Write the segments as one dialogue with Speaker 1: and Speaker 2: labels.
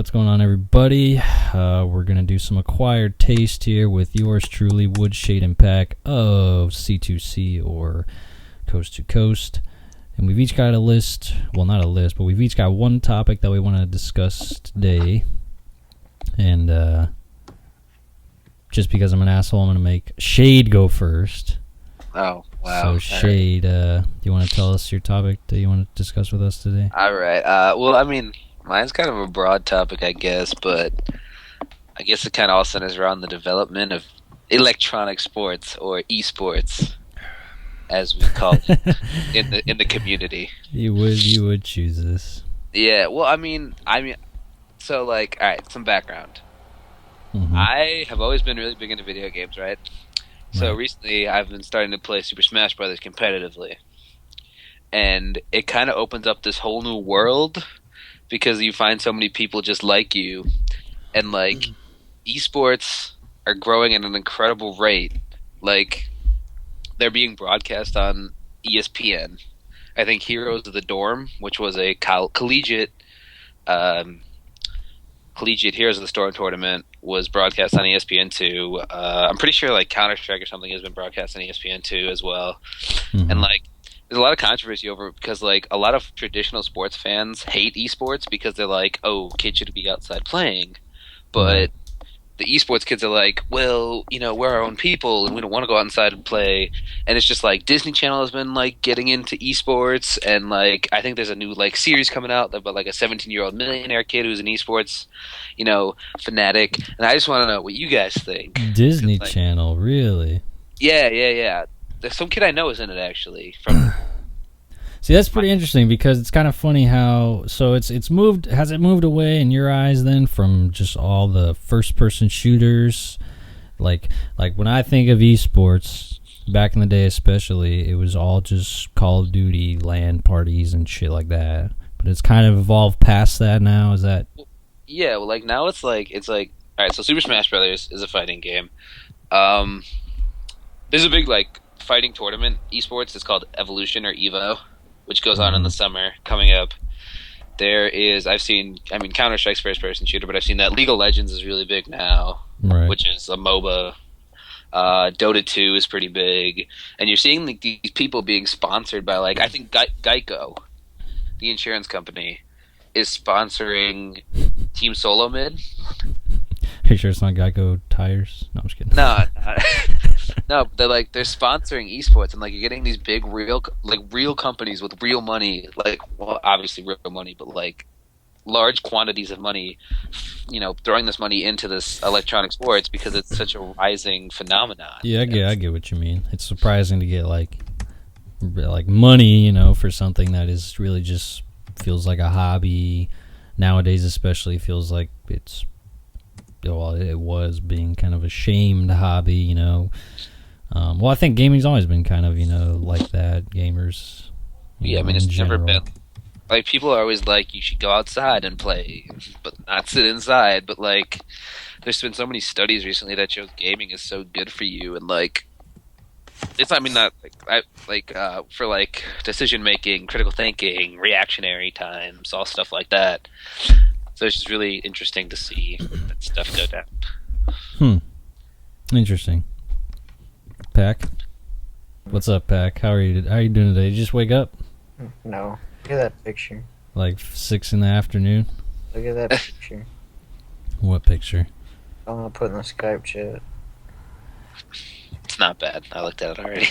Speaker 1: what's going on, everybody? We're going to do some acquired taste here with yours truly, Woodshade and Pack of C2C or Coast to Coast. And we've each got a list, well, not a list, but we've each got one topic that we want to discuss today. And just because I'm an asshole, I'm going to make Shade go first.
Speaker 2: Oh, wow.
Speaker 1: So, Shade, do you want to tell us your topic that you want to discuss with us today?
Speaker 2: All right. Well, I mean, mine's kind of a broad topic, I guess, but I guess it kind of all centers around the development of electronic sports or esports, as we call it in the community.
Speaker 1: You would choose this.
Speaker 2: Yeah. Well, I mean, so like, all right, some background.
Speaker 1: Mm-hmm.
Speaker 2: I have always been really big into video games, right? So recently, I've been starting to play Super Smash Brothers competitively, and it kind of opens up this whole new world because you find so many people just like you, and like esports are growing at an incredible rate. Like they're being broadcast on ESPN. I think Heroes of the Dorm, which was a collegiate Heroes of the Storm tournament, was broadcast on ESPN2. I'm pretty sure like Counter-Strike or something has been broadcast on ESPN2 as well.
Speaker 1: Mm-hmm.
Speaker 2: And like there's a lot of controversy over it because like a lot of traditional sports fans hate esports because they're like, oh, kids should be outside playing. But the esports kids are like, well, you know, we're our own people and we don't want to go outside and play. And it's just like Disney Channel has been like getting into esports, and like I think there's a new like series coming out about like a 17-year-old millionaire kid who's an esports, you know, fanatic. And I just want to know what you guys think.
Speaker 1: Disney Channel, really?
Speaker 2: Yeah. There's some kid I know is in it actually. From
Speaker 1: See, that's pretty interesting because it's kind of funny how it's moved. Has it moved away in your eyes then from just all the first-person shooters? Like when I think of esports back in the day, especially, it was all just Call of Duty LAN parties and shit like that. But it's kind of evolved past that now. Is that?
Speaker 2: Yeah, well, like now it's like all right. So Super Smash Brothers is a fighting game. There's a big like fighting tournament esports. It's called Evolution or Evo, which goes on in the summer coming up. There is, Counter-Strike's first-person shooter, but I've seen that League of Legends is really big now, which is a MOBA. Dota 2 is pretty big. And you're seeing like, these people being sponsored by, like, I think Geico, the insurance company, is sponsoring Team Solo Mid.
Speaker 1: Are you sure it's not Geico Tires? No, I'm just kidding.
Speaker 2: No, no, they're sponsoring esports, and like you're getting these big real companies with real money, like, well, obviously real money, but like large quantities of money, you know, throwing this money into this electronic sports because it's such a rising phenomenon.
Speaker 1: Yeah, I get what you mean. It's surprising to get like money, you know, for something that is really just feels like a hobby nowadays, especially feels like it's. Well, it was being kind of a shamed hobby, you know. Well, I think gaming's always been kind of, you know, like that. Gamers.
Speaker 2: Yeah, I mean, it's never been. Like, people are always like, you should go outside and play, but not sit inside. But, like, there's been so many studies recently that show gaming is so good for you. And, like, it's, I mean, not, for, like, decision-making, critical thinking, reactionary times, all stuff like that. So it's just really interesting to see that stuff go down.
Speaker 1: Interesting. Pack? What's up, Pack? How are you doing today? Did you just wake up?
Speaker 3: No. Look at that picture.
Speaker 1: Like 6 in the afternoon?
Speaker 3: Look at that picture.
Speaker 1: What picture?
Speaker 3: I'm going to put in the Skype chat.
Speaker 2: It's not bad. I looked at it already.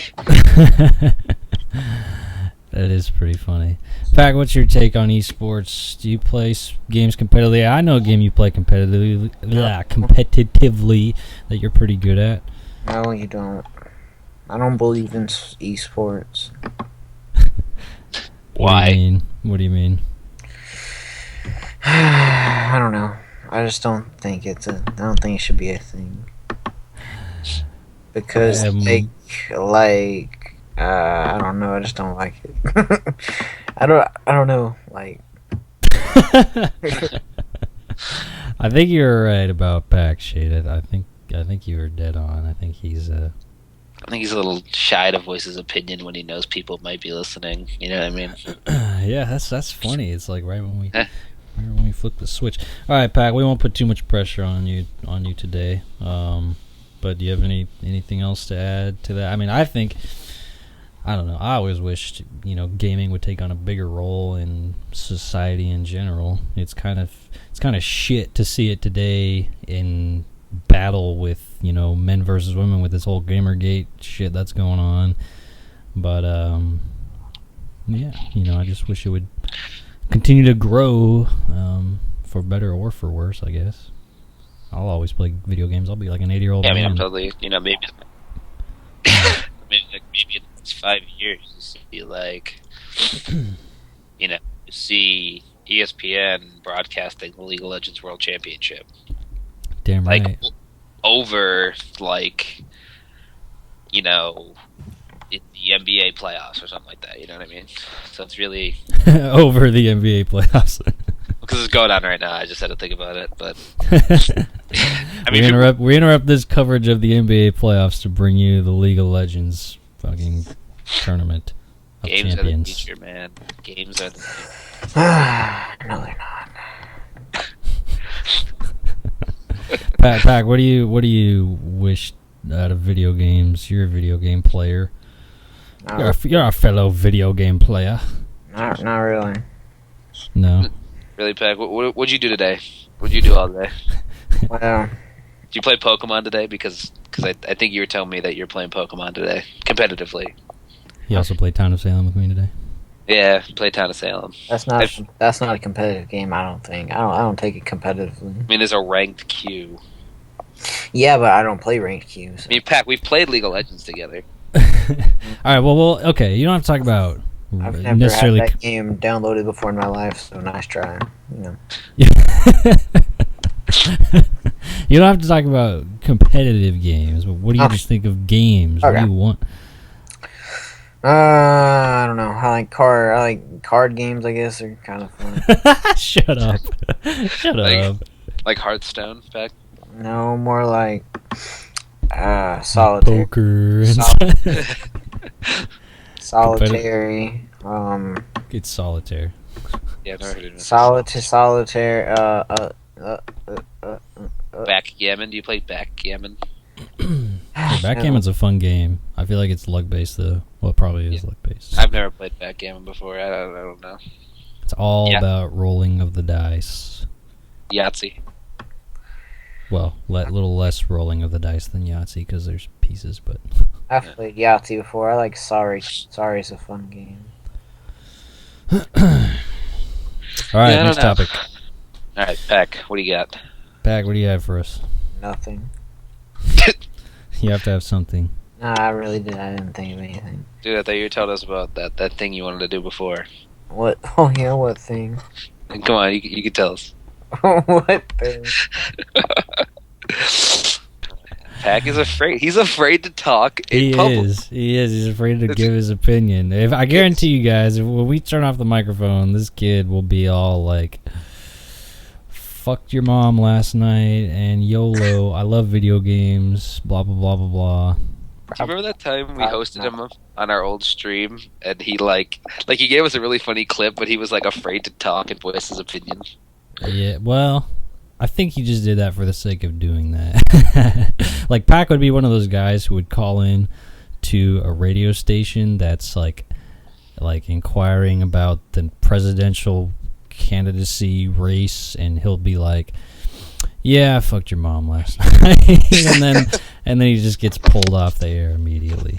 Speaker 1: That is pretty funny. Pack, what's your take on esports? Do you play games competitively? I know a game you play competitively that you're pretty good at.
Speaker 3: No, you don't. I don't believe in esports.
Speaker 2: Why?
Speaker 1: What do you mean?
Speaker 3: I don't know. I just don't think I don't think it should be a thing. Because I don't know. I just don't like it. I don't know. Like,
Speaker 1: I think you're right about Pack Shade. I think you were dead on. I think he's a
Speaker 2: little shy to voice his opinion when he knows people might be listening. You know what I mean?
Speaker 1: Yeah, that's funny. It's like right when Remember when we flipped the switch? All right, Pac. We won't put too much pressure on you today. But do you have anything else to add to that? I mean, I don't know. I always wished gaming would take on a bigger role in society in general. It's kind of shit to see it today in battle with men versus women with this whole Gamergate shit that's going on. But yeah, I just wish it would continue to grow, for better or for worse, I guess. I'll always play video games. I'll be like an 80-year-old
Speaker 2: Yeah, I mean,
Speaker 1: man.
Speaker 2: I'm totally, maybe, maybe in the next 5 years, you see, like, you see ESPN broadcasting the League of Legends World Championship.
Speaker 1: Damn
Speaker 2: like,
Speaker 1: right.
Speaker 2: Over, like, in the NBA playoffs or something like that, you know what I mean? So it's really...
Speaker 1: Over the NBA playoffs.
Speaker 2: Because it's going on right now, I just had to think about it, but... I
Speaker 1: we
Speaker 2: mean,
Speaker 1: we interrupt this coverage of the NBA playoffs to bring you the League of Legends fucking tournament of
Speaker 2: games
Speaker 1: champions.
Speaker 2: are the future, man. Games are the future.
Speaker 3: No, they're not.
Speaker 1: Pac, what do you wish out of video games? You're a video game player. You're a fellow video game player.
Speaker 3: Not really.
Speaker 1: No.
Speaker 2: Really, Pac, what'd you do today? What'd you do all day?
Speaker 3: Well,
Speaker 2: Did you play Pokemon today? Because I think you were telling me that you're playing Pokemon today, competitively.
Speaker 1: He also played Town of Salem with me today.
Speaker 2: Yeah, play Town of Salem.
Speaker 3: that's not a competitive game. I don't think. I don't take it competitively.
Speaker 2: I mean, there's a ranked queue.
Speaker 3: Yeah, but I don't play ranked queues. So.
Speaker 2: I mean, Pac, we've played League of Legends together.
Speaker 1: All right. Well, okay. You don't have to talk about
Speaker 3: I've never
Speaker 1: necessarily.
Speaker 3: had that game downloaded before in my life, so nice try.
Speaker 1: You don't have to talk about competitive games, but what do you just think of games?
Speaker 3: Okay.
Speaker 1: What do you want?
Speaker 3: I don't know. I like card games. I guess are kind of fun.
Speaker 1: Shut up. Shut up.
Speaker 2: Like Hearthstone, Pac?
Speaker 3: No, more like solitaire.
Speaker 1: Poker.
Speaker 3: Solitary.
Speaker 1: It's solitaire.
Speaker 2: Yeah, I've never heard of it.
Speaker 3: Solitaire.
Speaker 2: Backgammon? Do you play Backgammon?
Speaker 1: Backgammon's a fun game. I feel like it's luck based though. Well, it probably is luck based.
Speaker 2: I've never played Backgammon before. I don't know.
Speaker 1: It's all about rolling of the dice.
Speaker 2: Yahtzee.
Speaker 1: Well, little less rolling of the dice than Yahtzee because there's pieces, but...
Speaker 3: I've played Yahtzee before. I like Sorry. Sorry's a fun game.
Speaker 1: Alright, next topic.
Speaker 2: Alright, Pac, what do you got?
Speaker 1: Pac, what do you have for us?
Speaker 3: Nothing.
Speaker 1: You have to have something.
Speaker 3: Nah, I really did. I didn't think of anything.
Speaker 2: Dude, I thought you were telling us about that thing you wanted to do before.
Speaker 3: What? Oh yeah, what thing?
Speaker 2: Come on, you can tell us.
Speaker 3: What thing?
Speaker 2: Pac is afraid. He's afraid to talk in public.
Speaker 1: He is. He's afraid to give his opinion. I guarantee you guys, when we turn off the microphone, this kid will be all like, fucked your mom last night, and YOLO, I love video games, blah, blah, blah, blah, blah.
Speaker 2: Do you remember that time we hosted him on our old stream, and he he gave us a really funny clip, but he was like afraid to talk and voice his opinion?
Speaker 1: Yeah, well, I think he just did that for the sake of doing that. Like, Pac would be one of those guys who would call in to a radio station that's like inquiring about the presidential candidacy race, and he'll be like, yeah, I fucked your mom last night. and then he just gets pulled off the air immediately.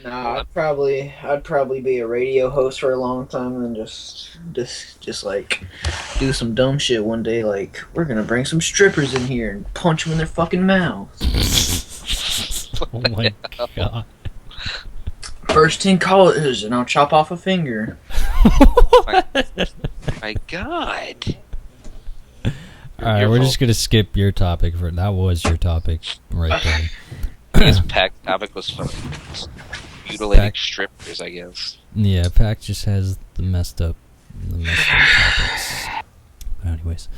Speaker 3: No, I'd probably be a radio host for a long time and just like do some dumb shit one day, like we're gonna bring some strippers in here and punch them in their fucking mouths.
Speaker 1: Oh my god.
Speaker 3: First 10 callers and I'll chop off a finger.
Speaker 2: My God.
Speaker 1: Alright, we're just gonna skip your topic for that was your topic right there.
Speaker 2: I guess Pac's topic was fucking mutilating strippers, I guess.
Speaker 1: Yeah, Pac just has the messed up topics. But anyways.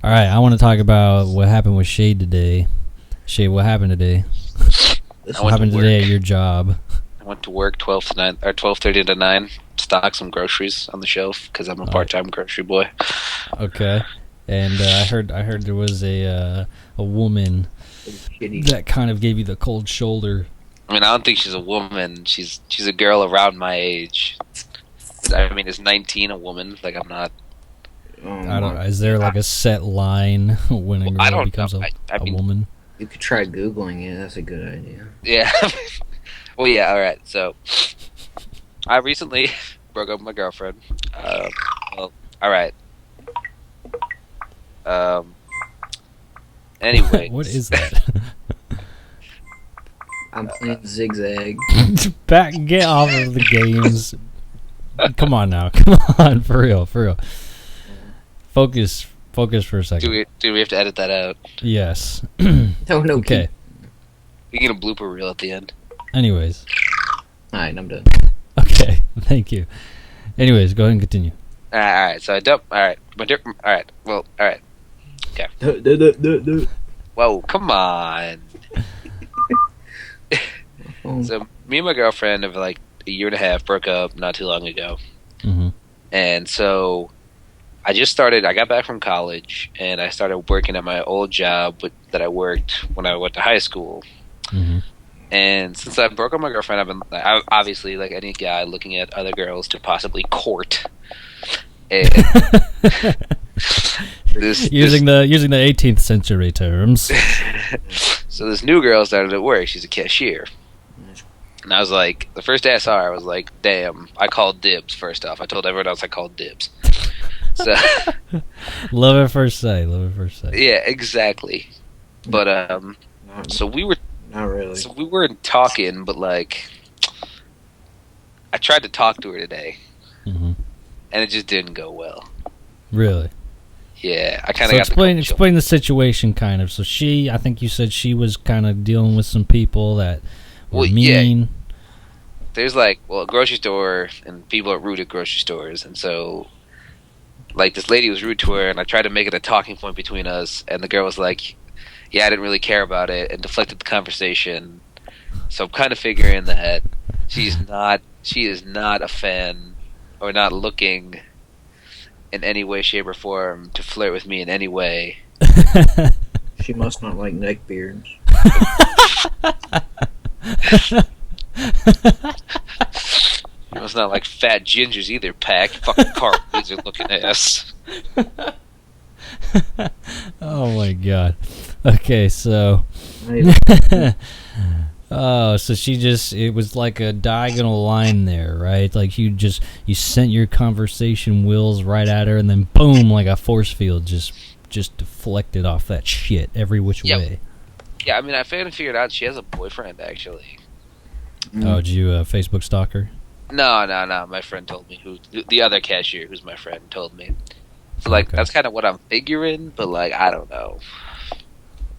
Speaker 1: Alright, I want to talk about what happened with Shade today. Shade, what happened today? What happened today at your job?
Speaker 2: I went to work 12:30 to 9. stock some groceries on the shelf because I'm a part-time grocery boy.
Speaker 1: Okay. And I heard there was a woman that kind of gave you the cold shoulder.
Speaker 2: I mean, I don't think she's a woman. She's a girl around my age. I mean, is 19 a woman? Like, I'm not...
Speaker 1: I don't know. Is there like a set line when a girl becomes a woman?
Speaker 3: You could try Googling it. That's a good idea.
Speaker 2: Yeah. Well, yeah, alright. So, I recently broke up with my girlfriend. Well, alright. Anyway.
Speaker 1: What is that?
Speaker 3: I'm playing Zigzag.
Speaker 1: Get off of the games. Come on now. Come on. For real. Focus for a second.
Speaker 2: Do we have to edit that out?
Speaker 1: Yes.
Speaker 3: No.
Speaker 1: Okay.
Speaker 2: We get a blooper reel at the end.
Speaker 1: Anyways.
Speaker 3: Alright, I'm done.
Speaker 1: Okay. Thank you. Anyways, go ahead and continue.
Speaker 2: Alright, so I dump... Alright. Alright. Well, alright. Okay. Whoa, come on. So, me and my girlfriend of like a year and a half broke up not too long ago.
Speaker 1: Mm-hmm.
Speaker 2: And so... I got back from college, and I started working at my old job that I worked when I went to high school.
Speaker 1: Mm-hmm.
Speaker 2: And since I broke up with my girlfriend, I've obviously, like any guy, looking at other girls to possibly court. And
Speaker 1: using the 18th century terms.
Speaker 2: So this new girl started at work. She's a cashier. And I was like, the first day I saw her, I was like, damn, I called dibs first off. I told everyone else I called dibs. So,
Speaker 1: love at first sight.
Speaker 2: Yeah, exactly. But so we were
Speaker 3: not really.
Speaker 2: So we weren't talking, but like I tried to talk to her today,
Speaker 1: mm-hmm.
Speaker 2: and it just didn't go well.
Speaker 1: Really?
Speaker 2: Yeah, I kind of
Speaker 1: got explain the situation, kind of. So I think you said she was kind of dealing with some people that were mean.
Speaker 2: Yeah. There's like, a grocery store, and people are rude at grocery stores, and so. Like, this lady was rude to her, and I tried to make it a talking point between us, and the girl was like, yeah, I didn't really care about it, and deflected the conversation. So I'm kind of figuring that she is not a fan, or not looking in any way, shape, or form to flirt with me in any way.
Speaker 3: She must not like neckbeards.
Speaker 2: You must not like fat gingers either, Pack. Fucking car lizard looking ass.
Speaker 1: Oh my god. Okay, so. Oh, so it was like a diagonal line there, right? Like you sent your conversation wheels right at her, and then boom, like a force field just deflected off that shit every which way.
Speaker 2: Yeah, I mean, I figured out she has a boyfriend, actually.
Speaker 1: Oh, did you Facebook stalk her?
Speaker 2: No. My friend told me the other cashier, who's my friend, told me. So, like, That's kind of what I'm figuring, but, like, I don't know.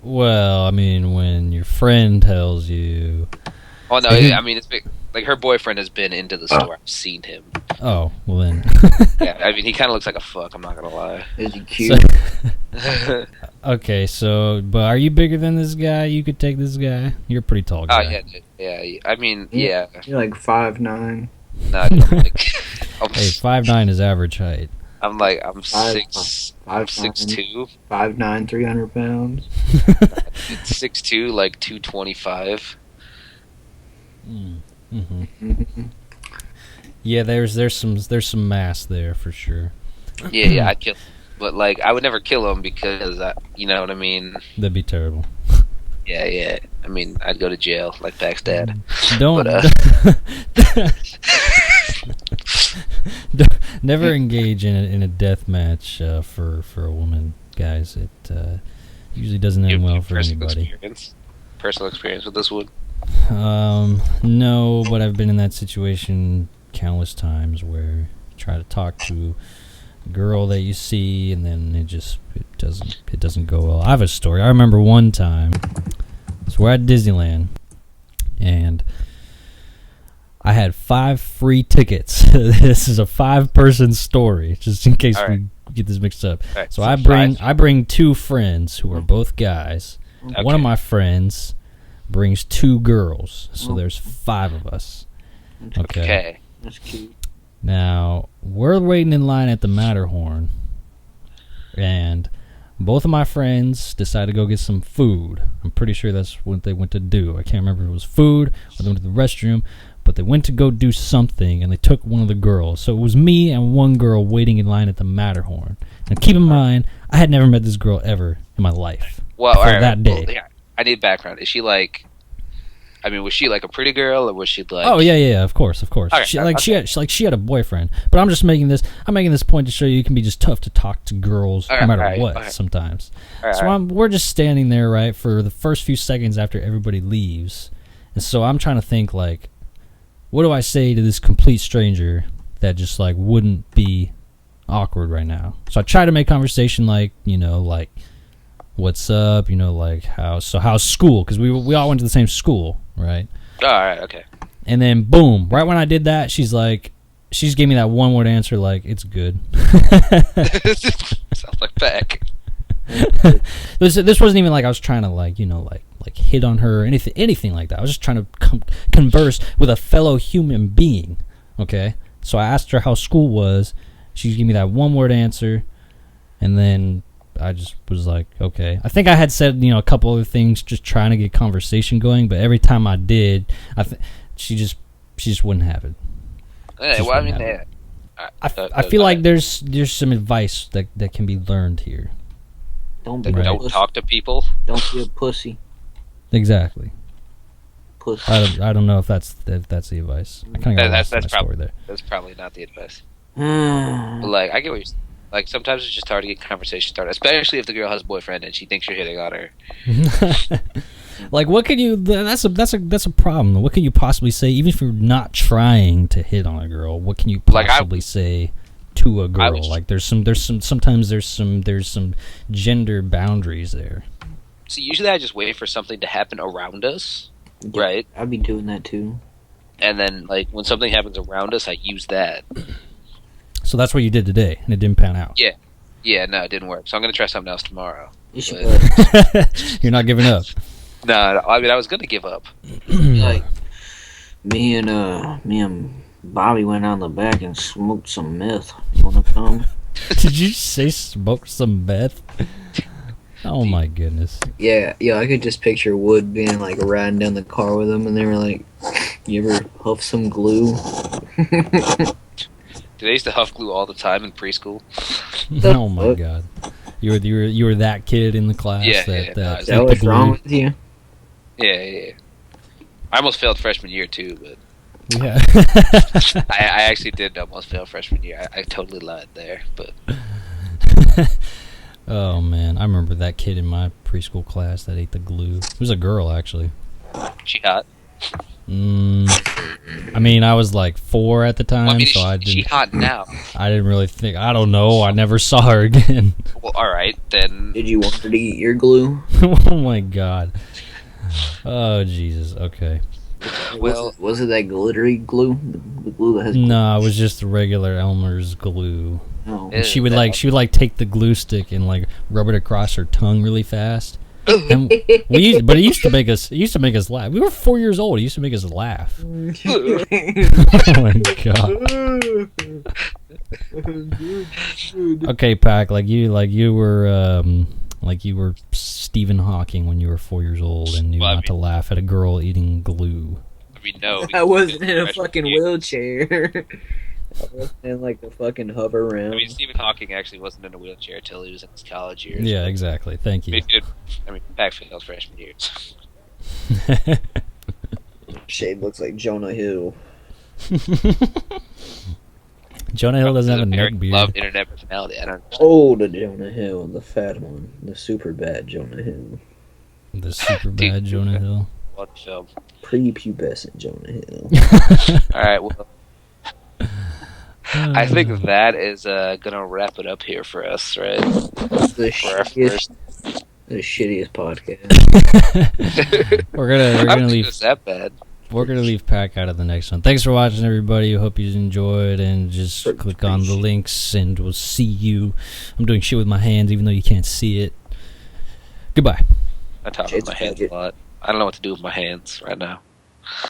Speaker 1: Well, I mean, when your friend tells you...
Speaker 2: Oh, no, I mean, it's like, her boyfriend has been into the store. I've seen him.
Speaker 1: Oh, well then.
Speaker 2: Yeah, I mean, he kind of looks like a fuck, I'm not gonna lie.
Speaker 3: Is he cute?
Speaker 1: Okay, so, but are you bigger than this guy? You could take this guy? You're a pretty tall guy.
Speaker 2: Yeah, I mean, yeah.
Speaker 3: You're like 5'9".
Speaker 2: No, I'm like...
Speaker 1: Hey, 5'9" is average height.
Speaker 2: I'm 6'2".
Speaker 3: 5'9", 300 pounds.
Speaker 2: 6'2", like 225.
Speaker 1: Mm-hmm. Yeah, there's some mass there for sure.
Speaker 2: Yeah, I'd kill him. But, like, I would never kill him because, you know what I mean?
Speaker 1: That'd be terrible.
Speaker 2: Yeah. I mean, I'd go to jail, like Pack's dad.
Speaker 1: Never engage in a death match for a woman, guys. It usually doesn't end well for anybody.
Speaker 2: Personal experience with this one?
Speaker 1: No, but I've been in that situation countless times where you try to talk to a girl that you see, and then it doesn't go well. I have a story. I remember one time, so we're at Disneyland, and I had 5 free tickets. This is a 5-person story, just in case we get this mixed up.
Speaker 2: Right,
Speaker 1: so I bring 2 friends who are both guys. Okay. One of my friends brings 2 girls, so there's 5 of us. Okay.
Speaker 3: That's cute.
Speaker 1: Now, we're waiting in line at the Matterhorn, and both of my friends decided to go get some food. I'm pretty sure that's what they went to do. I can't remember if it was food or they went to the restroom, but they went to go do something, and they took one of the girls. So it was me and one girl waiting in line at the Matterhorn. And keep in mind, I had never met this girl ever in my life.
Speaker 2: Well,
Speaker 1: before that day.
Speaker 2: Well, yeah, I need background. Is she like... I mean, was she like a pretty girl, or was she like...
Speaker 1: Oh, yeah, of course.
Speaker 2: Okay,
Speaker 1: She had a boyfriend. But I'm making this point to show you can be just tough to talk to girls no matter what sometimes. We're just standing there, right, for the first few seconds after everybody leaves. And so I'm trying to think, like, what do I say to this complete stranger that just, like, wouldn't be awkward right now? So I try to make conversation like, what's up, like, how's school? Because we all went to the same school, right?
Speaker 2: All right, okay.
Speaker 1: And then, boom, right when I did that, she just gave me that one-word answer, like, it's good.
Speaker 2: Sounds like back.
Speaker 1: This wasn't even like I was trying to, like hit on her or anything like that. I was just trying to converse with a fellow human being, okay? So I asked her how school was. She gave me that one-word answer, and then I just was like, okay. I think I had said, a couple other things just trying to get conversation going, but every time I did, she just wouldn't have it. I feel like there's some advice that can be learned here.
Speaker 3: Don't be
Speaker 2: Don't talk to people.
Speaker 3: Don't be a pussy.
Speaker 1: Exactly.
Speaker 3: Pussy.
Speaker 1: I don't know if that's the advice. I kind of got lost in my story there.
Speaker 2: That's probably not the advice. But like, I get what you're saying. Like, sometimes it's just hard to get conversation started, especially if the girl has a boyfriend and she thinks you're hitting on her.
Speaker 1: Like, what can you? That's a problem. What can you possibly say, even if you're not trying to hit on a girl? What can you possibly say to a girl? Like, sometimes there's some gender boundaries there.
Speaker 2: So usually I just wait for something to happen around us, right?
Speaker 3: I'd be doing that too.
Speaker 2: And then, like, when something happens around us, I use that.
Speaker 1: So that's what you did today, and it didn't pan out.
Speaker 2: Yeah, no, it didn't work. So I'm gonna try something else tomorrow.
Speaker 3: You should.
Speaker 1: You're not giving up.
Speaker 2: No, I mean, I was gonna give up.
Speaker 3: Like, me and Bobby went out in the back and smoked some meth. You wanna come?
Speaker 1: Did you say smoke some meth? Oh my goodness.
Speaker 3: Yeah, I could just picture Wood being like riding down the car with him, and they were like, "You ever huff some glue?"
Speaker 2: Dude, I used to huff glue all the time in preschool.
Speaker 1: Oh my god. You were that kid in the class that
Speaker 3: what's wrong with you?
Speaker 2: Yeah. I almost failed freshman year too, but
Speaker 1: yeah.
Speaker 2: I actually did almost fail freshman year. I totally lied there, but
Speaker 1: oh man, I remember that kid in my preschool class that ate the glue. It was a girl, actually.
Speaker 2: She hot?
Speaker 1: I mean, I was like 4 at the time, so I didn't.
Speaker 2: She hot now?
Speaker 1: I didn't really think. I don't know. I never saw her again.
Speaker 2: Well, all right then.
Speaker 3: Did you want her to eat your glue?
Speaker 1: Oh my god. Oh Jesus. Okay.
Speaker 3: Well, was it that glittery glue? The glue that has.
Speaker 1: No, it was just the regular Elmer's glue.
Speaker 3: Oh.
Speaker 1: And she would take the glue stick and like rub it across her tongue really fast. And but it used to make us laugh. We were 4 years old. It used to make us laugh. Oh my god. Okay, Pac, like you were Stephen Hawking when you were 4 years old and knew not to laugh at a girl eating glue.
Speaker 2: I mean, no.
Speaker 3: I wasn't in a fucking wheelchair. I wasn't in like the fucking hover round.
Speaker 2: I mean, Stephen Hawking actually wasn't in a wheelchair until he was in his college years.
Speaker 1: Yeah, exactly. Thank you.
Speaker 2: Pac failed freshman years.
Speaker 3: Shade looks like Jonah Hill.
Speaker 1: Jonah Hill doesn't have a neck beard.
Speaker 2: Love internet personality. I don't.
Speaker 3: Oh, the Jonah Hill, the fat one, the super bad Jonah Hill.
Speaker 1: The super bad Jonah Hill.
Speaker 2: What film?
Speaker 3: Prepubescent Jonah Hill.
Speaker 2: All right. Well, I think that is gonna wrap it up here for us, right?
Speaker 3: The shittiest podcast.
Speaker 1: we're gonna leave.
Speaker 2: It was that bad.
Speaker 1: We're gonna leave Pac out of the next one. Thanks for watching, everybody. I hope you enjoyed, and just click on the links, and we'll see you. I'm doing shit with my hands, even though you can't see it. Goodbye.
Speaker 2: I talk with my hands a lot. I don't know what to do with my hands right now.